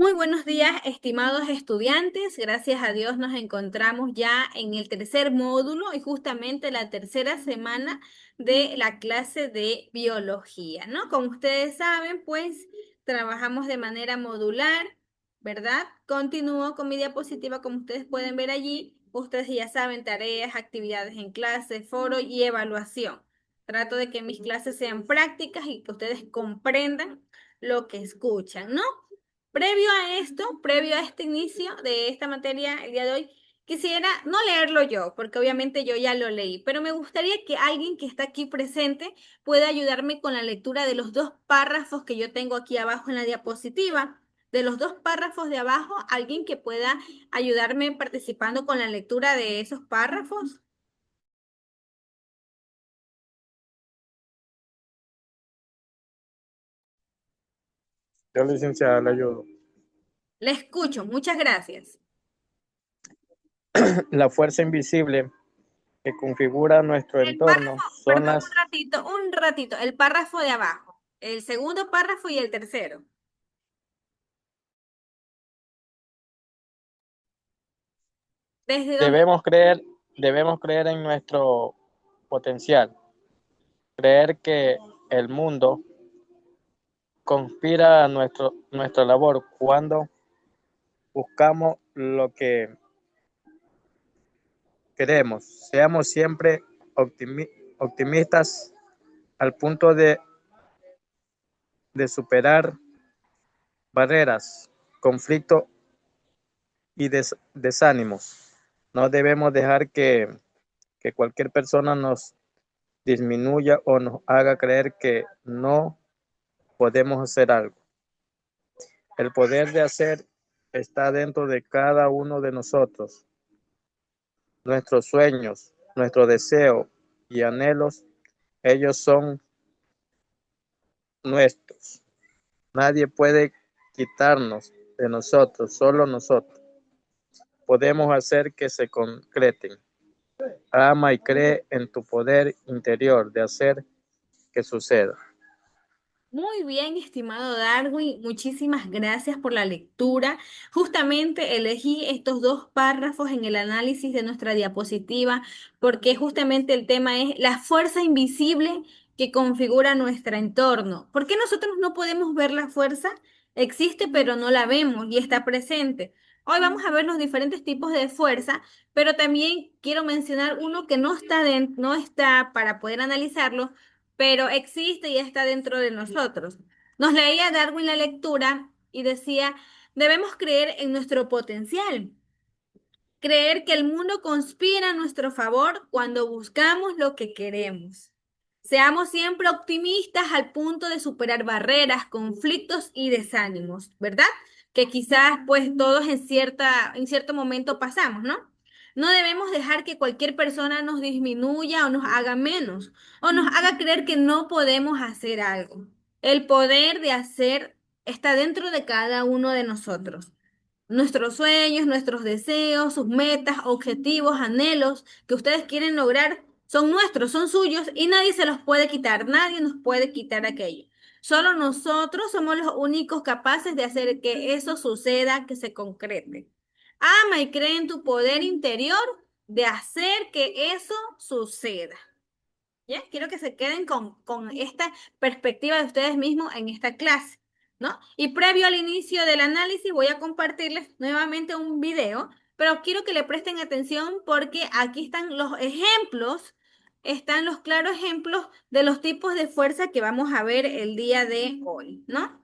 Muy buenos días, estimados estudiantes. Gracias a Dios nos encontramos ya en el tercer módulo y justamente la tercera semana de la clase de biología, ¿no? Como ustedes saben, pues trabajamos de manera modular, ¿verdad? Continúo con mi diapositiva, como ustedes pueden ver allí. Ustedes ya saben, tareas, actividades en clase, foro y evaluación. Trato de que mis clases sean prácticas y que ustedes comprendan lo que escuchan, ¿no? Previo a esto, previo a este inicio de esta materia el día de hoy, quisiera no leerlo yo, porque obviamente yo ya lo leí, pero me gustaría que alguien que está aquí presente pueda ayudarme con la lectura de los dos párrafos que yo tengo aquí abajo en la diapositiva. De los dos párrafos de abajo, alguien que pueda ayudarme participando con la lectura de esos párrafos. Yo, licenciada, le ayudo. Le escucho, muchas gracias. La fuerza invisible que configura nuestro El párrafo, entorno son perdón, las... un ratito, el párrafo de abajo, el segundo párrafo y el tercero. ¿Desde dónde? Debemos creer, debemos creer en nuestro potencial, creer que el mundo conspira a nuestra labor cuando buscamos lo que queremos. Seamos siempre optimistas al punto de superar barreras, conflictos y desánimos. No debemos dejar que cualquier persona nos disminuya o nos haga creer que no podemos hacer algo. El poder de hacer está dentro de cada uno de nosotros. Nuestros sueños, nuestros deseos y anhelos, ellos son nuestros. Nadie puede quitarnos de nosotros, solo nosotros. Podemos hacer que se concreten. Ama y cree en tu poder interior de hacer que suceda. Muy bien, estimado Darwin, muchísimas gracias por la lectura. Justamente elegí estos dos párrafos en el análisis de nuestra diapositiva porque justamente el tema es la fuerza invisible que configura nuestro entorno. ¿Por qué nosotros no podemos ver la fuerza? Existe, pero no la vemos y está presente. Hoy vamos a ver los diferentes tipos de fuerza, pero también quiero mencionar uno que no está para poder analizarlo, pero existe y está dentro de nosotros. Nos leía Darwin la lectura y decía, debemos creer en nuestro potencial, creer que el mundo conspira a nuestro favor cuando buscamos lo que queremos. Seamos siempre optimistas al punto de superar barreras, conflictos y desánimos, ¿verdad? Que quizás pues todos en cierto momento pasamos, ¿no? No debemos dejar que cualquier persona nos disminuya o nos haga menos o nos haga creer que no podemos hacer algo. El poder de hacer está dentro de cada uno de nosotros. Nuestros sueños, nuestros deseos, sus metas, objetivos, anhelos que ustedes quieren lograr son nuestros, son suyos y nadie se los puede quitar, nadie nos puede quitar aquello. Solo nosotros somos los únicos capaces de hacer que eso suceda, que se concrete. Ama y cree en tu poder interior de hacer que eso suceda. ¿Ya? Quiero que se queden con esta perspectiva de ustedes mismos en esta clase, ¿no? Y previo al inicio del análisis voy a compartirles nuevamente un video, pero quiero que le presten atención porque aquí están los claros ejemplos de los tipos de fuerza que vamos a ver el día de hoy, ¿no?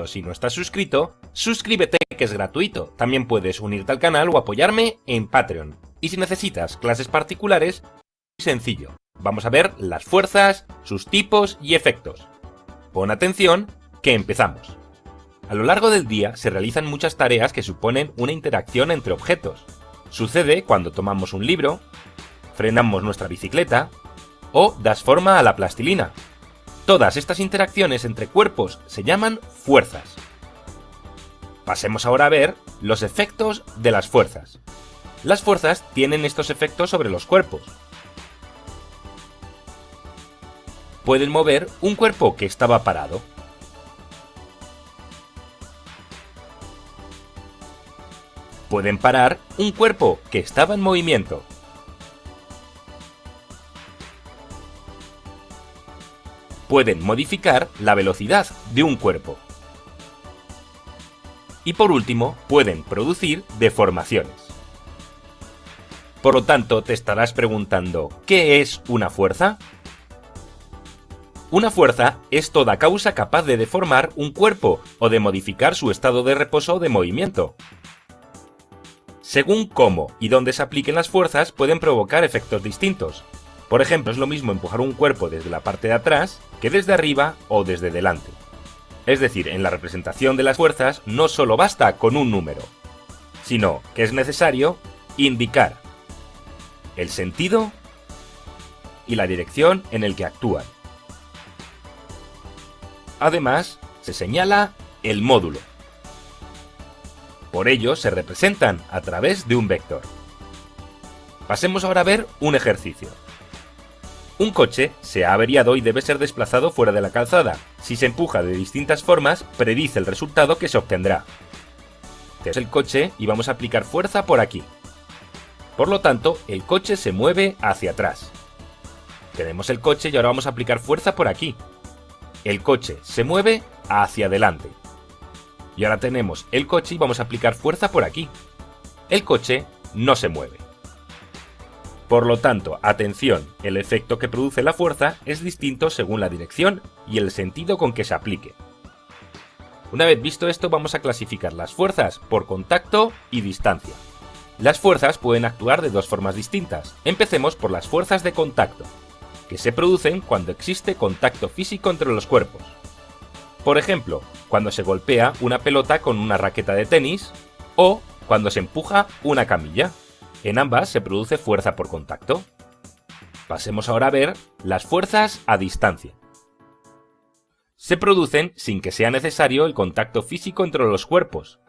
Si no estás suscrito, suscríbete, que es gratuito. También puedes unirte al canal o apoyarme en Patreon. Y si necesitas clases particulares, muy sencillo. Vamos a ver las fuerzas, sus tipos y efectos. Pon atención, que empezamos. A lo largo del día se realizan muchas tareas que suponen una interacción entre objetos. Sucede cuando tomamos un libro, frenamos nuestra bicicleta o das forma a la plastilina. Todas estas interacciones entre cuerpos se llaman fuerzas. Pasemos ahora a ver los efectos de las fuerzas. Las fuerzas tienen estos efectos sobre los cuerpos. Pueden mover un cuerpo que estaba parado. Pueden parar un cuerpo que estaba en movimiento. Pueden modificar la velocidad de un cuerpo. Y por último, pueden producir deformaciones. Por lo tanto, te estarás preguntando, ¿qué es una fuerza? Una fuerza es toda causa capaz de deformar un cuerpo o de modificar su estado de reposo o de movimiento. Según cómo y dónde se apliquen las fuerzas, pueden provocar efectos distintos. Por ejemplo, es lo mismo empujar un cuerpo desde la parte de atrás que desde arriba o desde delante. Es decir, en la representación de las fuerzas no solo basta con un número, sino que es necesario indicar el sentido y la dirección en el que actúan. Además, se señala el módulo. Por ello, se representan a través de un vector. Pasemos ahora a ver un ejercicio. Un coche se ha averiado y debe ser desplazado fuera de la calzada. Si se empuja de distintas formas, predice el resultado que se obtendrá. Tenemos el coche y vamos a aplicar fuerza por aquí. Por lo tanto, el coche se mueve hacia atrás. Tenemos el coche y ahora vamos a aplicar fuerza por aquí. El coche se mueve hacia adelante. Y ahora tenemos el coche y vamos a aplicar fuerza por aquí. El coche no se mueve. Por lo tanto, atención, el efecto que produce la fuerza es distinto según la dirección y el sentido con que se aplique. Una vez visto esto, vamos a clasificar las fuerzas por contacto y distancia. Las fuerzas pueden actuar de dos formas distintas. Empecemos por las fuerzas de contacto, que se producen cuando existe contacto físico entre los cuerpos. Por ejemplo, cuando se golpea una pelota con una raqueta de tenis o cuando se empuja una camilla. En ambas se produce fuerza por contacto. Pasemos ahora a ver las fuerzas a distancia. Se producen sin que sea necesario el contacto físico entre los cuerpos.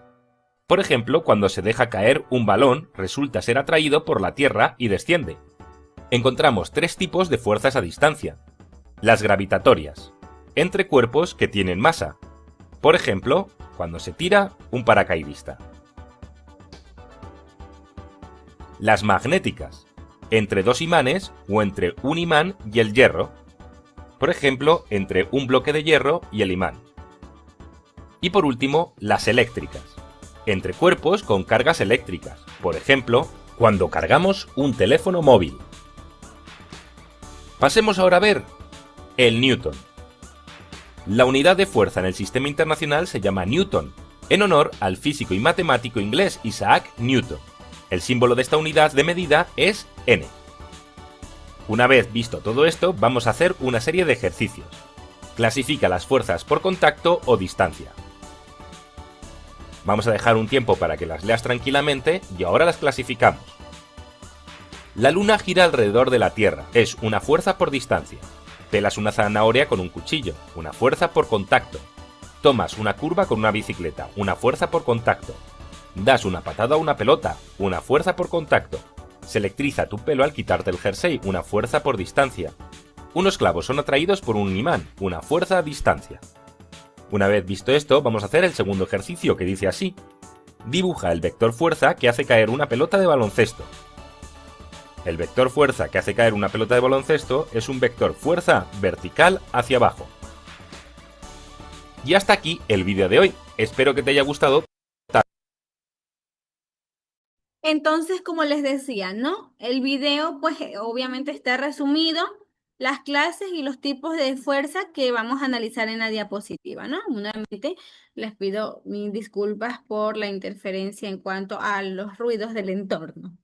Por ejemplo, cuando se deja caer un balón, resulta ser atraído por la tierra y desciende. Encontramos tres tipos de fuerzas a distancia. Las gravitatorias, entre cuerpos que tienen masa. Por ejemplo, cuando se tira un paracaidista. Las magnéticas, entre dos imanes o entre un imán y el hierro. Por ejemplo, entre un bloque de hierro y el imán. Y por último, las eléctricas, entre cuerpos con cargas eléctricas. Por ejemplo, cuando cargamos un teléfono móvil. Pasemos ahora a ver el newton. La unidad de fuerza en el sistema internacional se llama newton, en honor al físico y matemático inglés Isaac Newton. El símbolo de esta unidad de medida es N. Una vez visto todo esto, vamos a hacer una serie de ejercicios. Clasifica las fuerzas por contacto o distancia. Vamos a dejar un tiempo para que las leas tranquilamente y ahora las clasificamos. La Luna gira alrededor de la Tierra, es una fuerza por distancia. Pelas una zanahoria con un cuchillo, una fuerza por contacto. Tomas una curva con una bicicleta, una fuerza por contacto. Das una patada a una pelota, una fuerza por contacto. Se electriza tu pelo al quitarte el jersey, una fuerza por distancia. Unos clavos son atraídos por un imán, una fuerza a distancia. Una vez visto esto, vamos a hacer el segundo ejercicio que dice así. Dibuja el vector fuerza que hace caer una pelota de baloncesto. El vector fuerza que hace caer una pelota de baloncesto es un vector fuerza vertical hacia abajo. Y hasta aquí el vídeo de hoy. Espero que te haya gustado. Entonces, como les decía, ¿no? El video, pues obviamente está resumido, las clases y los tipos de fuerza que vamos a analizar en la diapositiva, ¿no? Nuevamente, les pido mis disculpas por la interferencia en cuanto a los ruidos del entorno.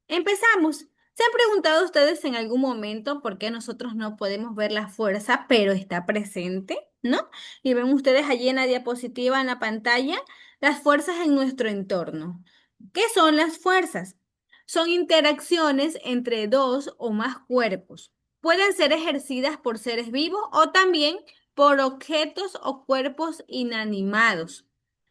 Empezamos. ¿Se han preguntado ustedes en algún momento por qué nosotros no podemos ver la fuerza, pero está presente? ¿no? Y ven ustedes allí en la diapositiva, en la pantalla, las fuerzas en nuestro entorno. ¿Qué son las fuerzas? Son interacciones entre dos o más cuerpos. Pueden ser ejercidas por seres vivos o también por objetos o cuerpos inanimados.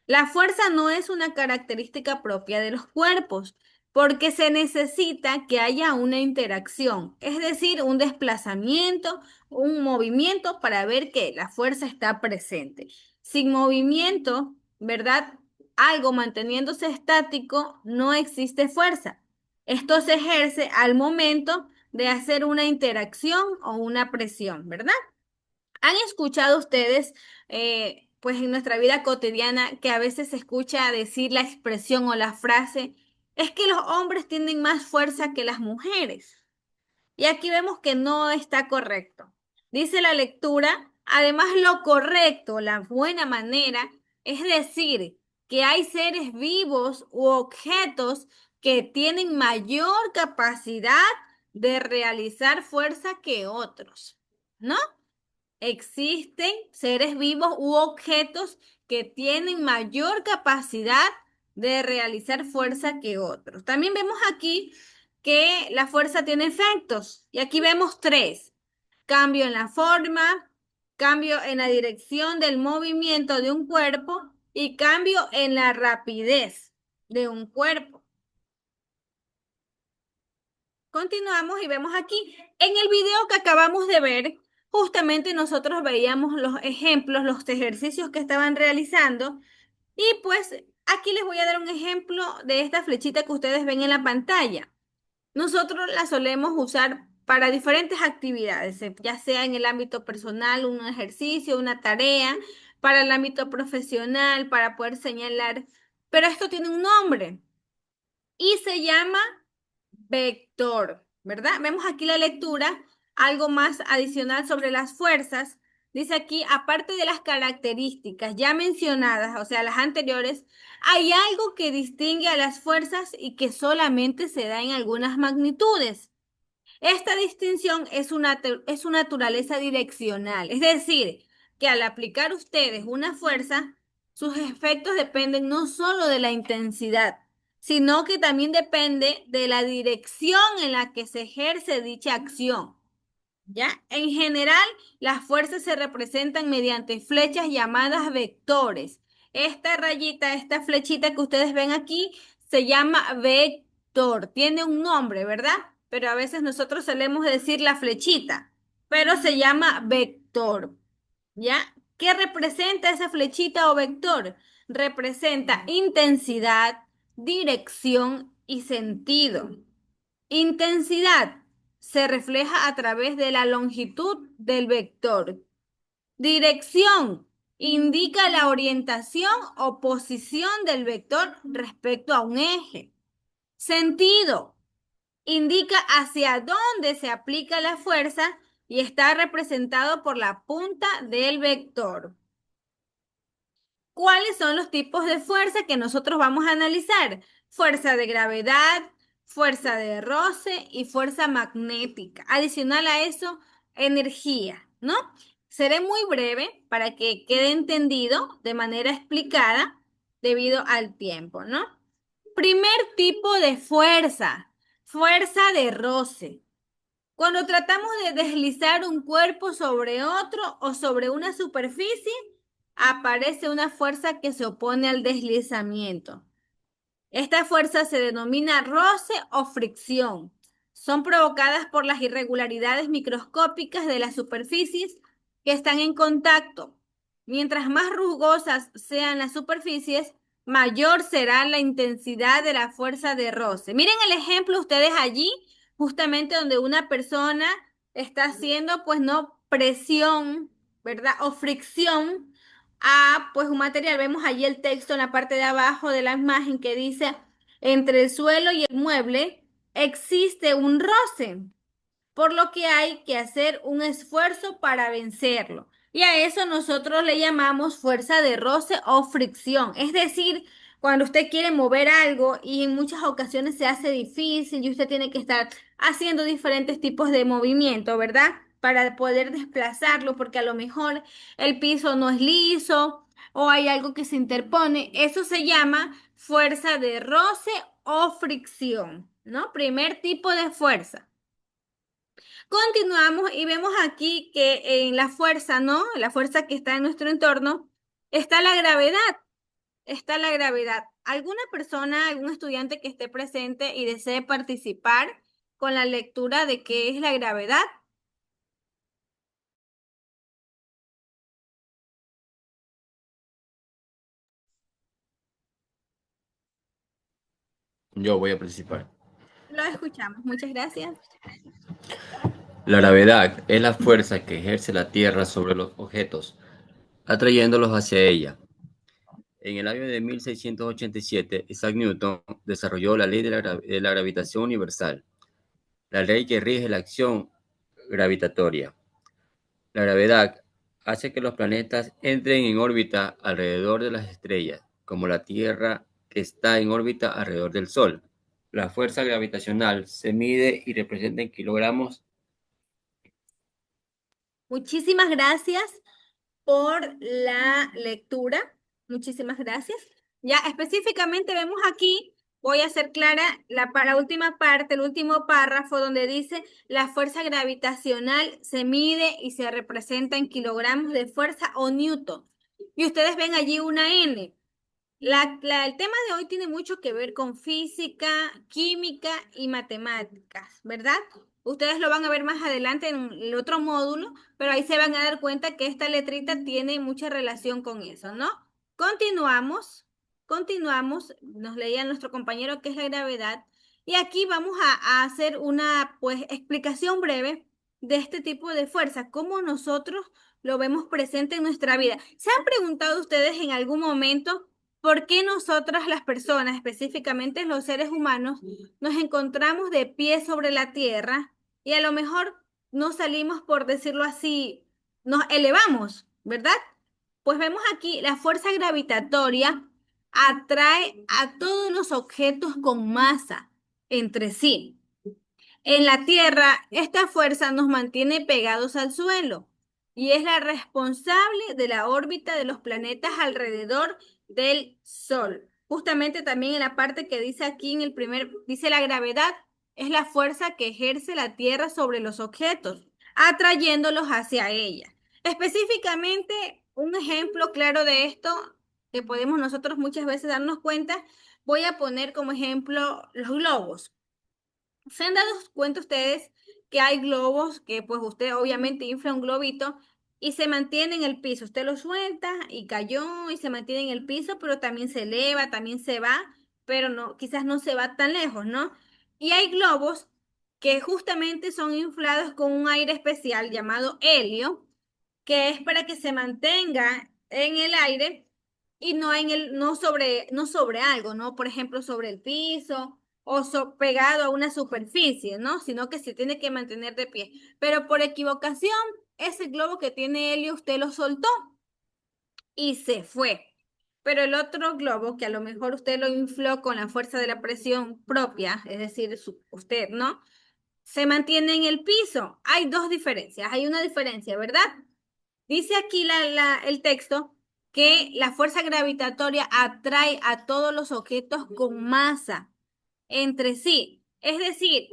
La fuerza no es una característica propia de los cuerpos, porque se necesita que haya una interacción, es decir, un desplazamiento, un movimiento para ver que la fuerza está presente. Sin movimiento, ¿verdad? Algo manteniéndose estático, no existe fuerza. Esto se ejerce al momento de hacer una interacción o una presión, ¿verdad? ¿Han escuchado ustedes, pues en nuestra vida cotidiana, que a veces se escucha decir la expresión o la frase, es que los hombres tienen más fuerza que las mujeres? Y aquí vemos que no está correcto. Dice la lectura, además lo correcto, la buena manera, es decir, que hay seres vivos u objetos que tienen mayor capacidad de realizar fuerza que otros, ¿no? Existen seres vivos u objetos que tienen mayor capacidad de realizar fuerza que otros. También vemos aquí que la fuerza tiene efectos y aquí vemos tres: cambio en la forma, cambio en la dirección del movimiento de un cuerpo y cambio en la rapidez de un cuerpo. Continuamos y vemos aquí, en el video que acabamos de ver, justamente nosotros veíamos los ejemplos, los ejercicios que estaban realizando y pues aquí les voy a dar un ejemplo de esta flechita que ustedes ven en la pantalla. Nosotros la solemos usar para diferentes actividades, ya sea en el ámbito personal, un ejercicio, una tarea, para el ámbito profesional, para poder señalar, pero esto tiene un nombre y se llama vector, ¿verdad? Vemos aquí la lectura, algo más adicional sobre las fuerzas. Dice aquí, aparte de las características ya mencionadas, o sea, las anteriores, hay algo que distingue a las fuerzas y que solamente se da en algunas magnitudes. Esta distinción es su naturaleza direccional, es decir, que al aplicar ustedes una fuerza, sus efectos dependen no solo de la intensidad, sino que también depende de la dirección en la que se ejerce dicha acción. ¿Ya? En general, las fuerzas se representan mediante flechas llamadas vectores. Esta rayita, esta flechita que ustedes ven aquí, se llama vector. Tiene un nombre, ¿verdad? Pero a veces nosotros solemos decir la flechita, pero se llama vector. ¿Ya? ¿Qué representa esa flechita o vector? Representa intensidad, dirección y sentido. Intensidad se refleja a través de la longitud del vector. Dirección indica la orientación o posición del vector respecto a un eje. Sentido indica hacia dónde se aplica la fuerza y está representado por la punta del vector. ¿Cuáles son los tipos de fuerza que nosotros vamos a analizar? Fuerza de gravedad, fuerza de roce y fuerza magnética. Adicional a eso, energía, ¿no? Seré muy breve para que quede entendido de manera explicada debido al tiempo, ¿no? Primer tipo de fuerza, fuerza de roce. Cuando tratamos de deslizar un cuerpo sobre otro o sobre una superficie, aparece una fuerza que se opone al deslizamiento. Esta fuerza se denomina roce o fricción. Son provocadas por las irregularidades microscópicas de las superficies que están en contacto. Mientras más rugosas sean las superficies, mayor será la intensidad de la fuerza de roce. Miren el ejemplo ustedes allí, justamente donde una persona está haciendo, pues no presión, ¿verdad? O fricción a, pues un material. Vemos allí el texto en la parte de abajo de la imagen que dice, entre el suelo y el mueble existe un roce, por lo que hay que hacer un esfuerzo para vencerlo. Y a eso nosotros le llamamos fuerza de roce o fricción. Es decir, cuando usted quiere mover algo y en muchas ocasiones se hace difícil y usted tiene que estar haciendo diferentes tipos de movimiento, ¿verdad? para poder desplazarlo, porque a lo mejor el piso no es liso o hay algo que se interpone. Eso se llama fuerza de roce o fricción, ¿no? Primer tipo de fuerza. Continuamos y vemos aquí que en la fuerza, ¿no? La fuerza que está en nuestro entorno, está la gravedad. Está la gravedad. ¿Alguna persona, algún estudiante que esté presente y desee participar con la lectura de qué es la gravedad? Yo voy a participar. Lo escuchamos. Muchas gracias. La gravedad es la fuerza que ejerce la Tierra sobre los objetos, atrayéndolos hacia ella. En el año de 1687, Isaac Newton desarrolló la ley de la gravitación universal, la ley que rige la acción gravitatoria. La gravedad hace que los planetas entren en órbita alrededor de las estrellas, como la Tierra que está en órbita alrededor del Sol. La fuerza gravitacional se mide y representa en kilogramos. Muchísimas gracias por la lectura. Muchísimas gracias. Ya específicamente vemos aquí, voy a hacer clara la última parte, el último párrafo donde dice la fuerza gravitacional se mide y se representa en kilogramos de fuerza o newton. Y ustedes ven allí una N. El tema de hoy tiene mucho que ver con física, química y matemáticas, ¿verdad? Ustedes lo van a ver más adelante en el otro módulo, pero ahí se van a dar cuenta que esta letrita tiene mucha relación con eso, ¿no? Continuamos, nos leía nuestro compañero qué es la gravedad, y aquí vamos a hacer una, pues, explicación breve de este tipo de fuerza, cómo nosotros lo vemos presente en nuestra vida. ¿Se han preguntado ustedes en algún momento por qué nosotras las personas, específicamente los seres humanos, nos encontramos de pie sobre la tierra y a lo mejor no salimos, por decirlo así, nos elevamos, ¿verdad? Pues vemos aquí la fuerza gravitatoria atrae a todos los objetos con masa entre sí. En la Tierra, esta fuerza nos mantiene pegados al suelo y es la responsable de la órbita de los planetas alrededor del Sol. Justamente también en la parte que dice aquí en el primer, dice la gravedad es la fuerza que ejerce la Tierra sobre los objetos, atrayéndolos hacia ella. Específicamente, un ejemplo claro de esto que podemos nosotros muchas veces darnos cuenta, voy a poner como ejemplo los globos. ¿Se han dado cuenta ustedes que hay globos que pues usted obviamente infla un globito y se mantiene en el piso? Usted lo suelta y cayó y se mantiene en el piso, pero también se eleva, también se va, pero no, quizás no se va tan lejos, ¿no? Y hay globos que justamente son inflados con un aire especial llamado helio, que es para que se mantenga en el aire y no no sobre algo, ¿no? Por ejemplo, sobre el piso o pegado a una superficie, ¿no? Sino que se tiene que mantener de pie. Pero por equivocación, ese globo que tiene helio, usted lo soltó y se fue. Pero el otro globo, que a lo mejor usted lo infló con la fuerza de la presión propia, es decir, usted, ¿no? Se mantiene en el piso. Hay dos diferencias. Hay una diferencia, ¿verdad? Dice aquí el texto que la fuerza gravitatoria atrae a todos los objetos con masa entre sí. Es decir,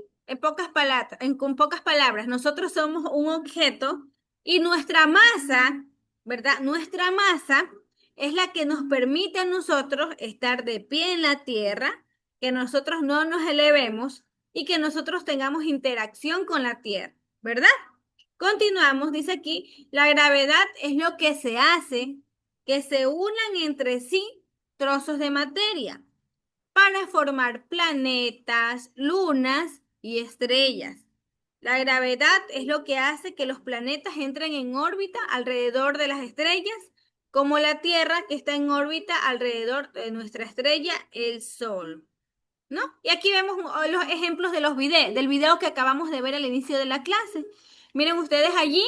con pocas palabras, nosotros somos un objeto y nuestra masa, ¿verdad? Nuestra masa es la que nos permite a nosotros estar de pie en la Tierra, que nosotros no nos elevemos y que nosotros tengamos interacción con la Tierra, ¿verdad? Continuamos, dice aquí, la gravedad es lo que se hace que se unan entre sí trozos de materia para formar planetas, lunas y estrellas. La gravedad es lo que hace que los planetas entren en órbita alrededor de las estrellas, como la Tierra que está en órbita alrededor de nuestra estrella, el Sol. ¿No? Y aquí vemos los ejemplos de del video que acabamos de ver al inicio de la clase. Miren ustedes allí,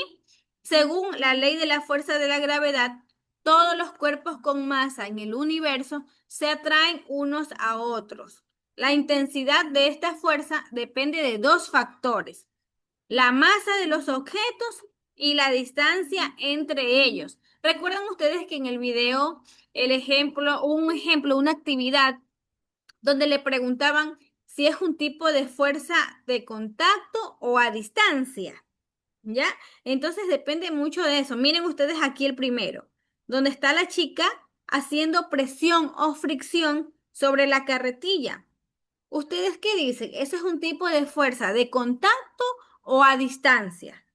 según la ley de la fuerza de la gravedad, todos los cuerpos con masa en el universo se atraen unos a otros. La intensidad de esta fuerza depende de dos factores. la masa de los objetos y la distancia entre ellos. ¿Recuerdan ustedes que en el video, una actividad donde le preguntaban si es un tipo de fuerza de contacto o a distancia? ¿Ya? Entonces depende mucho de eso. Miren ustedes aquí el primero, donde está la chica haciendo presión o fricción sobre la carretilla. ¿Ustedes qué dicen? ¿Eso es un tipo de fuerza de contacto o a distancia?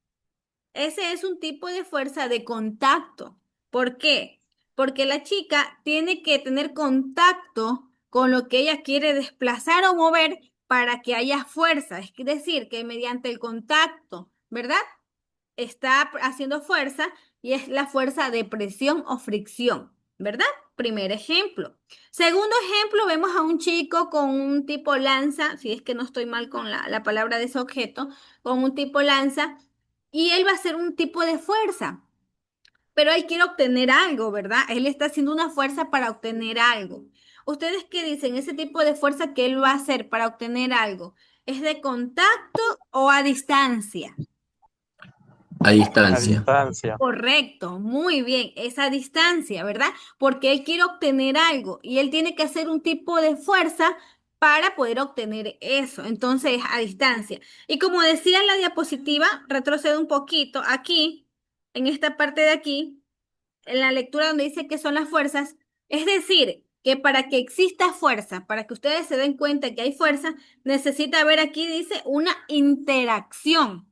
Ese es un tipo de fuerza de contacto. ¿Por qué? Porque la chica tiene que tener contacto con lo que ella quiere desplazar o mover para que haya fuerza. Es decir, que mediante el contacto, ¿verdad? Está haciendo fuerza y es la fuerza de presión o fricción, ¿verdad? Primer ejemplo. Segundo ejemplo, vemos a un chico con un tipo lanza, si es que no estoy mal con la palabra de ese objeto, con un tipo lanza, y él va a hacer un tipo de fuerza, pero él quiere obtener algo, ¿verdad? Él está haciendo una fuerza para obtener algo. ¿Ustedes qué dicen? Ese tipo de fuerza que él va a hacer para obtener algo, ¿es de contacto o a distancia? A A distancia. distancia. Correcto, muy bien, esa distancia, ¿verdad? Porque él quiere obtener algo y él tiene que hacer un tipo de fuerza para poder obtener eso. Entonces, a distancia. Y como decía en la diapositiva, retrocedo un poquito aquí, en esta parte de aquí, en la lectura donde dice que son las fuerzas, es decir, que para que exista fuerza, para que ustedes se den cuenta que hay fuerza, necesita haber aquí, dice, una interacción.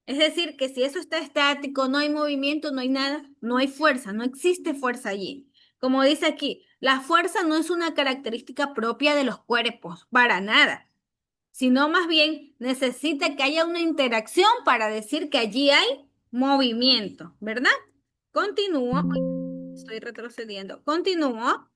Es decir, que si eso está estático, no hay movimiento, no hay nada, no hay fuerza, no existe fuerza allí. Como dice aquí, la fuerza no es una característica propia de los cuerpos, para nada, sino más bien necesita que haya una interacción para decir que allí hay movimiento, ¿verdad? Continúo, ay, estoy retrocediendo, continúo.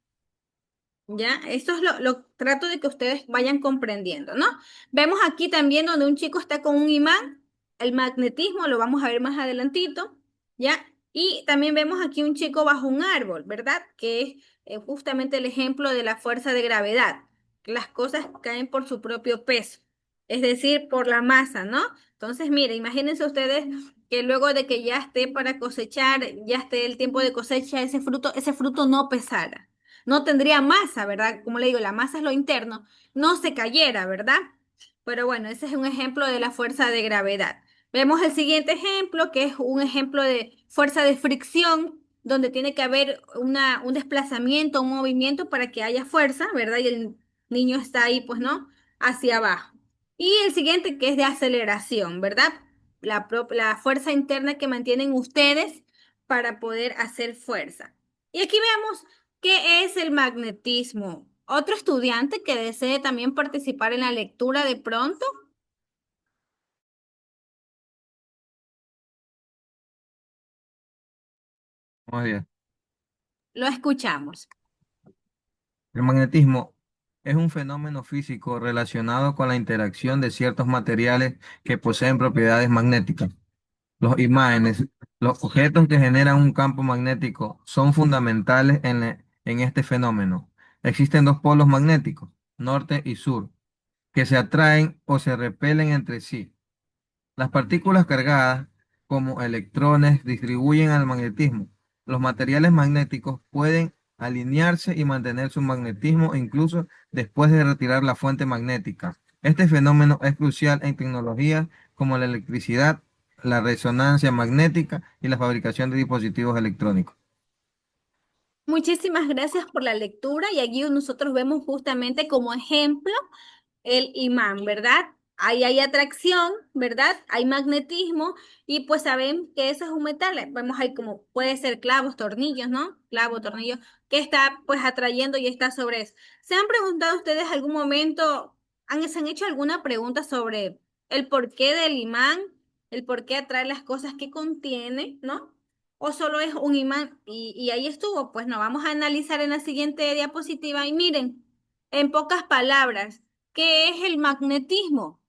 Ya, esto es lo trato de que ustedes vayan comprendiendo, ¿no? Vemos aquí también donde un chico está con un imán, el magnetismo lo vamos a ver más adelantito, ¿ya? Y también vemos aquí un chico bajo un árbol, ¿verdad? Que es justamente el ejemplo de la fuerza de gravedad, que las cosas caen por su propio peso, es decir, por la masa, ¿no? Entonces, mire, imagínense ustedes que luego de que ya esté para cosechar, ya esté el tiempo de cosecha, ese fruto no pesara, no tendría masa, ¿verdad? Como le digo, la masa es lo interno, no se cayera, ¿verdad? Pero bueno, ese es un ejemplo de la fuerza de gravedad. Vemos el siguiente ejemplo, que es un ejemplo de fuerza de fricción, donde tiene que haber un desplazamiento, un movimiento para que haya fuerza, ¿verdad? Y el niño está ahí, pues, ¿no? Hacia abajo. Y el siguiente, que es de aceleración, ¿verdad? La fuerza interna que mantienen ustedes para poder hacer fuerza. Y aquí vemos ¿qué es el magnetismo? ¿Otro estudiante que desee también participar en la lectura de pronto? Muy bien. Lo escuchamos. El magnetismo es un fenómeno físico relacionado con la interacción de ciertos materiales que poseen propiedades magnéticas. Los imanes, los objetos que generan un campo magnético, son fundamentales en este fenómeno. Existen dos polos magnéticos, norte y sur, que se atraen o se repelen entre sí. Las partículas cargadas, como electrones, distribuyen al magnetismo. Los materiales magnéticos pueden alinearse y mantener su magnetismo incluso después de retirar la fuente magnética. Este fenómeno es crucial en tecnologías como la electricidad, la resonancia magnética y la fabricación de dispositivos electrónicos. Muchísimas gracias por la lectura y aquí nosotros vemos justamente como ejemplo el imán, ¿verdad? Ahí hay atracción, ¿verdad? Hay magnetismo y pues saben que eso es un metal. Vemos ahí como puede ser clavos, tornillos, ¿no? Clavo, tornillo, que está pues atrayendo y está sobre eso. ¿Se han preguntado ustedes algún momento, se han hecho alguna pregunta sobre el porqué del imán, el por qué atrae las cosas que contiene, ¿no? ¿O solo es un imán? Y ahí estuvo. Pues no, vamos a analizar en la siguiente diapositiva y miren, en pocas palabras. ¿Qué es el magnetismo?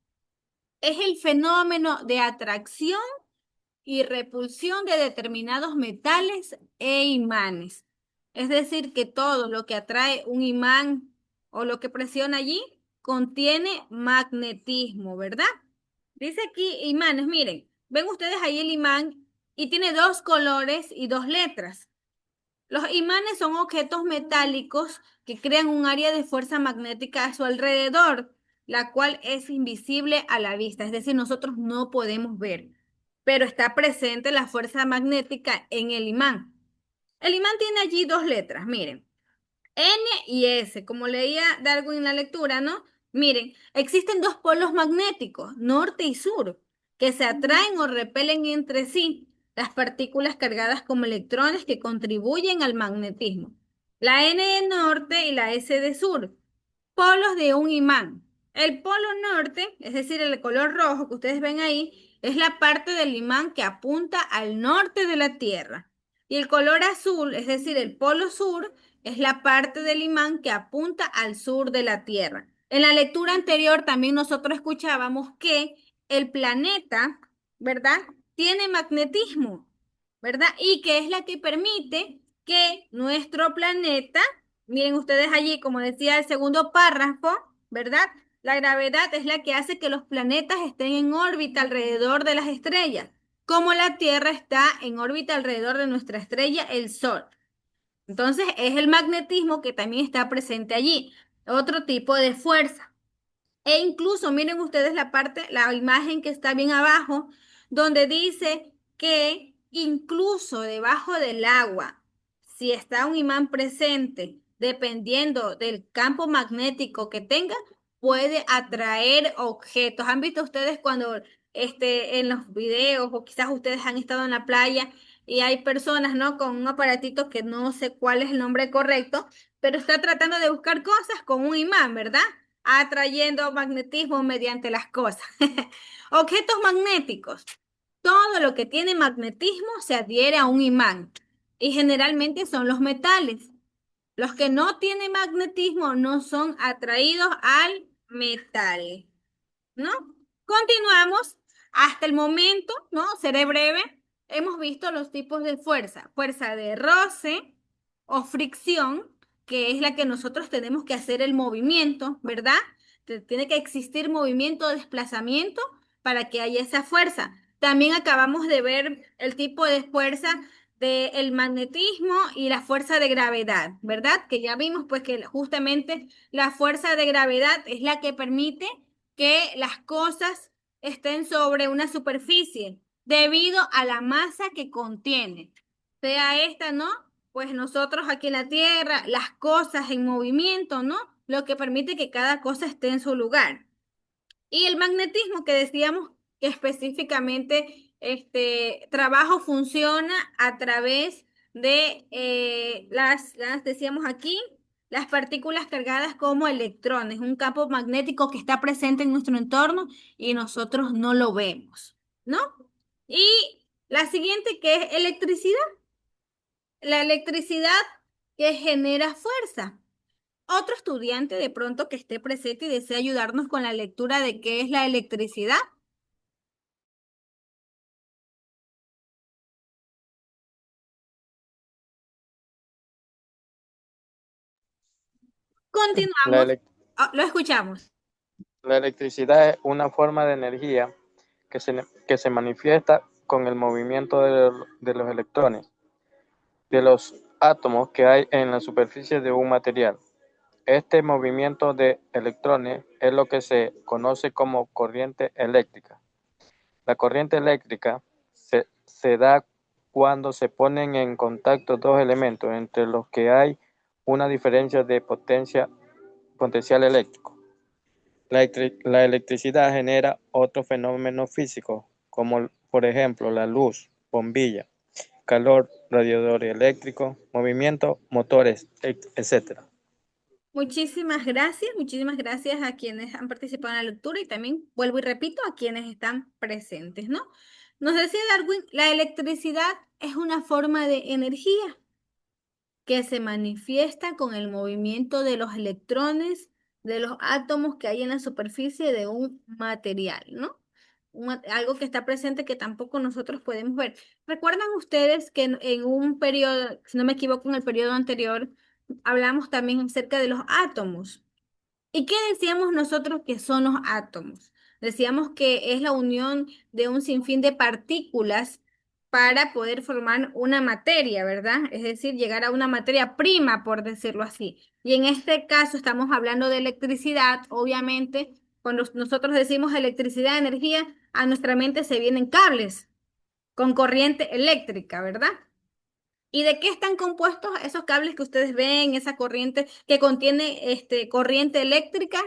Es el fenómeno de atracción y repulsión de determinados metales e imanes. Es decir, que todo lo que atrae un imán o lo que presiona allí contiene magnetismo, ¿verdad? Dice aquí imanes, miren, ven ustedes ahí el imán y tiene dos colores y dos letras. Los imanes son objetos metálicos que crean un área de fuerza magnética a su alrededor, la cual es invisible a la vista, es decir, nosotros no podemos ver, pero está presente la fuerza magnética en el imán. El imán tiene allí dos letras, miren. N y S, como leía Darwin en la lectura, ¿no? Miren, existen dos polos magnéticos, norte y sur, que se atraen o repelen entre sí las partículas cargadas como electrones que contribuyen al magnetismo. La N de norte y la S de sur, polos de un imán. El polo norte, es decir, el color rojo que ustedes ven ahí, es la parte del imán que apunta al norte de la Tierra. Y el color azul, es decir, el polo sur, es la parte del imán que apunta al sur de la Tierra. En la lectura anterior también nosotros escuchábamos que el planeta, ¿verdad? Tiene magnetismo, ¿verdad? Y que es la que permite que nuestro planeta, miren ustedes allí, como decía el segundo párrafo, ¿verdad? La gravedad es la que hace que los planetas estén en órbita alrededor de las estrellas, como la Tierra está en órbita alrededor de nuestra estrella, el Sol. Entonces es el magnetismo que también está presente allí, otro tipo de fuerza. E incluso miren ustedes la parte, la imagen que está bien abajo, donde dice que incluso debajo del agua, si está un imán presente, dependiendo del campo magnético que tenga, puede atraer objetos. ¿Han visto ustedes cuando en los videos o quizás ustedes han estado en la playa y hay personas, ¿no? Con un aparatito que no sé cuál es el nombre correcto, pero está tratando de buscar cosas con un imán, ¿verdad? Atrayendo magnetismo mediante las cosas. Objetos magnéticos. Todo lo que tiene magnetismo se adhiere a un imán y generalmente son los metales. Los que no tienen magnetismo no son atraídos al metal. ¿No? Continuamos. Hasta el momento, ¿no? Seré breve. Hemos visto los tipos de fuerza. Fuerza de roce o fricción, que es la que nosotros tenemos que hacer el movimiento, ¿verdad? Tiene que existir movimiento o desplazamiento para que haya esa fuerza. También acabamos de ver el tipo de fuerza del magnetismo y la fuerza de gravedad, ¿verdad? Que ya vimos pues que justamente la fuerza de gravedad es la que permite que las cosas estén sobre una superficie debido a la masa que contiene. Sea esta, ¿no? Pues nosotros aquí en la Tierra, las cosas en movimiento, ¿no? Lo que permite que cada cosa esté en su lugar. Y el magnetismo que decíamos que específicamente este trabajo funciona a través de las decíamos aquí, las partículas cargadas como electrones, un campo magnético que está presente en nuestro entorno y nosotros no lo vemos, ¿no? Y la siguiente que es electricidad, la electricidad que genera fuerza. Otro estudiante de pronto que esté presente y desea ayudarnos con la lectura de qué es la electricidad. La, Continuamos. elec- Lo escuchamos. la electricidad es una forma de energía que se manifiesta con el movimiento de los electrones, de los átomos que hay en la superficie de un material. Este movimiento de electrones es lo que se conoce como corriente eléctrica. La corriente eléctrica se da cuando se ponen en contacto dos elementos entre los que hay una diferencia de potencial eléctrico. La electricidad genera otros fenómenos físicos, como por ejemplo la luz, bombilla, calor, radiador eléctrico, movimiento, motores, etc. Muchísimas gracias a quienes han participado en la lectura y también vuelvo y repito a quienes están presentes, ¿no? Nos decía Darwin, la electricidad es una forma de energía que se manifiesta con el movimiento de los electrones, de los átomos que hay en la superficie de un material, ¿no? Algo que está presente que tampoco nosotros podemos ver. ¿Recuerdan ustedes que en un periodo, si no me equivoco, en el periodo anterior, hablamos también acerca de los átomos? ¿Y qué decíamos nosotros que son los átomos? Decíamos que es la unión de un sinfín de partículas para poder formar una materia, ¿verdad? Es decir, llegar a una materia prima, por decirlo así. Y en este caso estamos hablando de electricidad, obviamente, cuando nosotros decimos electricidad, energía, a nuestra mente se vienen cables con corriente eléctrica, ¿verdad? ¿Y de qué están compuestos esos cables que ustedes ven, esa corriente que contiene corriente eléctrica?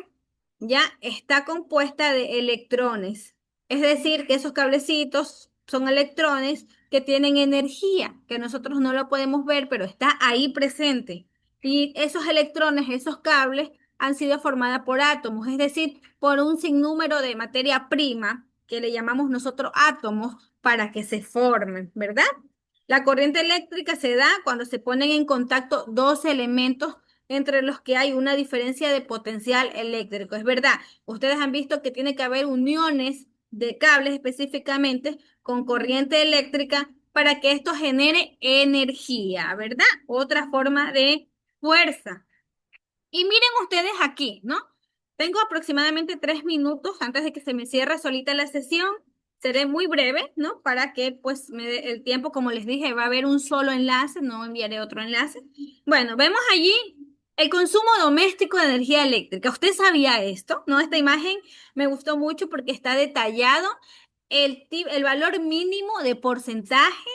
Ya está compuesta de electrones. Es decir, que esos cablecitos son electrones que tienen energía, que nosotros no lo podemos ver, pero está ahí presente. Y esos electrones, esos cables, han sido formados por átomos, es decir, por un sinnúmero de materia prima, que le llamamos nosotros átomos, para que se formen, ¿verdad? La corriente eléctrica se da cuando se ponen en contacto dos elementos entre los que hay una diferencia de potencial eléctrico. Es verdad, ustedes han visto que tiene que haber uniones de cables específicamente con corriente eléctrica para que esto genere energía, ¿verdad? Otra forma de fuerza. Y miren ustedes aquí, ¿no? Tengo aproximadamente 3 minutos antes de que se me cierre solita la sesión. Seré muy breve, ¿no? Para que pues me dé el tiempo, como les dije, va a haber un solo enlace, no enviaré otro enlace. Bueno, vemos allí el consumo doméstico de energía eléctrica. ¿Usted sabía esto? ¿No? Esta imagen me gustó mucho porque está detallado el valor mínimo de porcentaje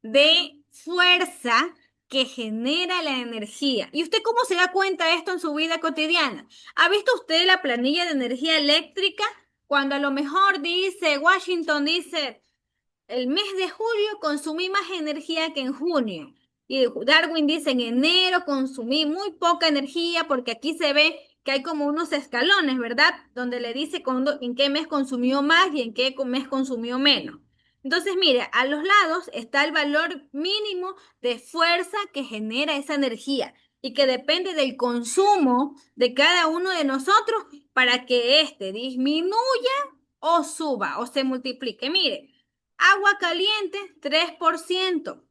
de fuerza que genera la energía. ¿Y usted cómo se da cuenta de esto en su vida cotidiana? ¿Ha visto usted la planilla de energía eléctrica? Cuando a lo mejor dice, Washington dice, el mes de julio consumí más energía que en junio. Y Darwin dice, en enero consumí muy poca energía porque aquí se ve que hay como unos escalones, ¿verdad? Donde le dice en qué mes consumió más y en qué mes consumió menos. Entonces, mire, a los lados está el valor mínimo de fuerza que genera esa energía y que depende del consumo de cada uno de nosotros para que éste disminuya o suba o se multiplique. Mire, agua caliente, 3%.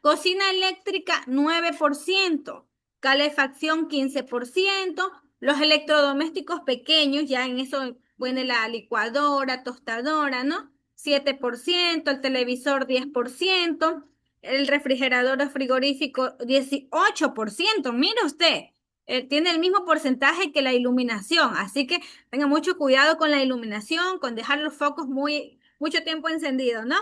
Cocina eléctrica, 9%. Calefacción, 15%. Los electrodomésticos pequeños, ya en eso viene la licuadora, tostadora, ¿no? 7%. El televisor, 10%. El refrigerador o frigorífico, 18%. Mire usted, tiene el mismo porcentaje que la iluminación. Así que tenga mucho cuidado con la iluminación, con dejar los focos mucho tiempo encendidos, ¿no?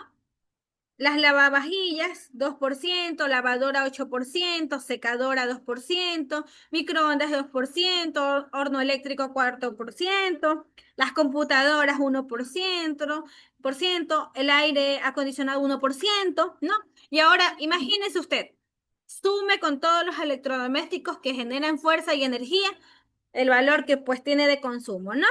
Las lavavajillas, 2%, lavadora 8%, secadora 2%, microondas 2%, horno eléctrico 4%, las computadoras 1%, el aire acondicionado 1%, ¿no? Y ahora imagínese usted, sume con todos los electrodomésticos que generan fuerza y energía el valor que pues tiene de consumo, ¿no?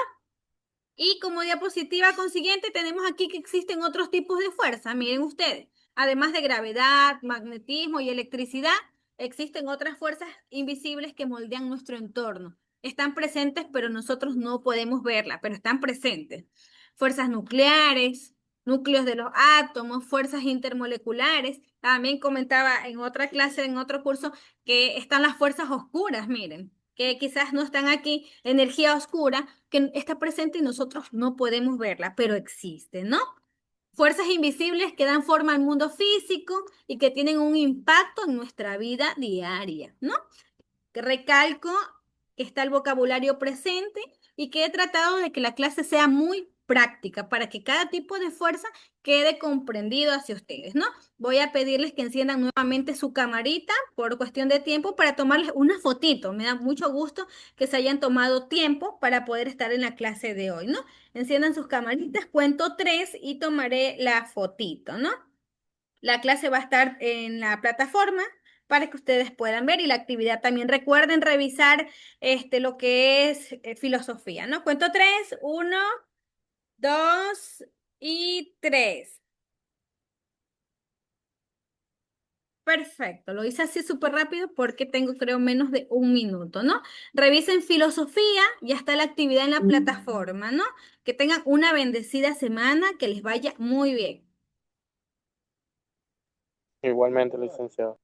Y como diapositiva consiguiente tenemos aquí que existen otros tipos de fuerza. Miren ustedes, además de gravedad, magnetismo y electricidad, existen otras fuerzas invisibles que moldean nuestro entorno. Están presentes, pero nosotros no podemos verlas, pero están presentes. Fuerzas nucleares, núcleos de los átomos, fuerzas intermoleculares. También comentaba en otra clase, en otro curso, que están las fuerzas oscuras, miren, que quizás no están aquí, energía oscura que está presente y nosotros no podemos verla, pero existe, ¿no? Fuerzas invisibles que dan forma al mundo físico y que tienen un impacto en nuestra vida diaria, ¿no? Recalco que está el vocabulario presente y que he tratado de que la clase sea muy práctica para que cada tipo de fuerza quede comprendido hacia ustedes, ¿no? Voy a pedirles que enciendan nuevamente su camarita por cuestión de tiempo para tomarles una fotito. Me da mucho gusto que se hayan tomado tiempo para poder estar en la clase de hoy, ¿no? Enciendan sus camaritas, cuento tres y tomaré la fotito, ¿no? La clase va a estar en la plataforma para que ustedes puedan ver y la actividad también. Recuerden revisar lo que es filosofía, ¿no? Cuento tres, uno, dos y tres. Perfecto, lo hice así súper rápido porque tengo creo menos de 1 minuto, ¿no? Revisen filosofía, ya está la actividad en la plataforma, ¿no? Que tengan una bendecida semana, que les vaya muy bien. Igualmente, licenciado.